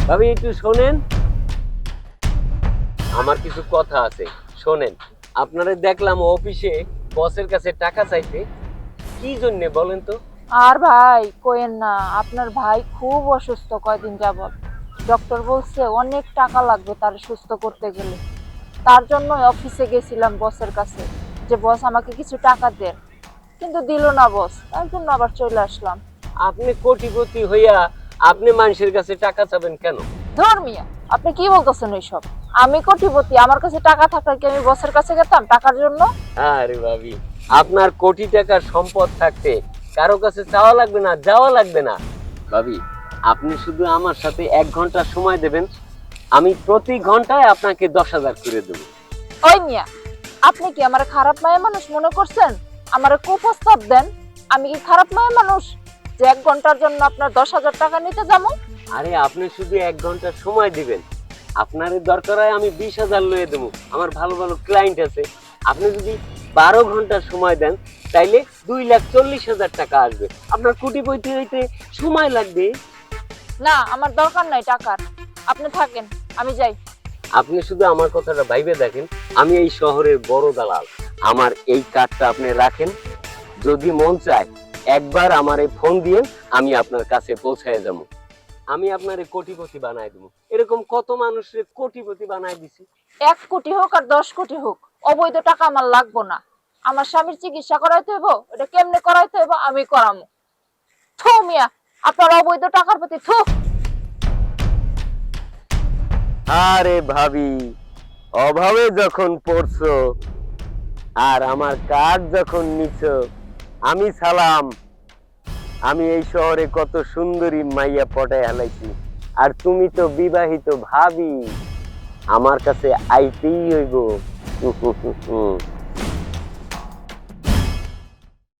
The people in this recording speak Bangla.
ভাবি একটু শোনেন, আমার কিছু কথা আছে, শোনেন। আপনারা দেখলাম অফিসে বসের কাছে টাকা চাইতে, কি জন্য বলেন তো? আর ভাই কোয়েন না, আপনার ভাই খুব অসুস্থ কয়দিন যাবত। ডক্টর বলছে অনেক টাকা লাগবে তার সুস্থ করতে গেলে। তার জন্য অফিসে গেছিলাম বসের কাছে, যে বস আমাকে কিছু টাকা দেন, কিন্তু দিল না বস, তার জন্য আবার চলে আসলাম। আপনি কোটিপতি হইয়া আপনি মানুষের কাছে টাকা চাবেন কেন? ধর্মিয়া, আপনি কি বলতেছেন এইসব? আমি কোটিপতি, আমার কাছে টাকা থাকলে কি আমি বসের কাছে যেতাম টাকার জন্য? আরে ভাবি, আপনার কোটি টাকার সম্পদ থাকতে কারো কাছে চাওয়া লাগবে না, যাওয়া লাগবে না। ভাবি, আপনি শুধু আমার সাথে 1 ঘন্টা সময় দেবেন, আমি প্রতি ঘন্টায় আপনাকে 10,000 করে দেবো। ওই মিয়া, আপনি কি আমার খারাপ মায়া মানুষ মনে করছেন? আমার কুপ্রস্তাব দেন? আমি কি খারাপ মায়া মানুষ যে 1 ঘন্টার জন্য আপনার 10,000 টাকা নিতে যাবো? আরে আপনি শুধু 1 ঘন্টা সময় দিবেন, আপনার দরকার হয় আমি 20,000 লয়ে দেবো। আমার ভালো ভালো ক্লায়েন্ট আছে। আপনি যদি 12 ঘন্টা সময় দেন, তাইলে 2,40,000 টাকা আসবে। আপনার কোটিপতি হইতে সময় লাগবে। না, আমার দরকার নাই টাকার, আপনি থাকেন, আমি যাই। আপনি শুধু আমার কথাটা ভাইবে দেখেন, আমি এই শহরের বড় দালাল। আমার এই কার্ডটা আপনি রাখেন, যদি মন চায় একবার আমারে ফোন দিয়েন, আমি আপনার কাছে পৌঁছায় যাবো। আমি আপনারে কোটিপতি বানায় দেবো। এরকম কত মানুষের কোটিপতি বানায় দিছি। 1 কোটি হোক আর 10 কোটি হোক, অবৈধ টাকা আমার লাগবো না। আমার স্বামীর চিকিৎসা করাইতে হইব, এটা কেমনে করাইতে হইব আমি করামু। থু মিয়া, আপনার অবৈধ টাকার প্রতি থু। আরে ভাবি, অভাবে যখন পড়ছো আর আমার কার্ড যখন নিছো, আমি সালাম। আমি এই শহরে কত সুন্দরী মাইয়া পটায় হালাইছি, আর তুমি তো বিবাহিত ভাবি, আমার কাছে আইতেই হইব।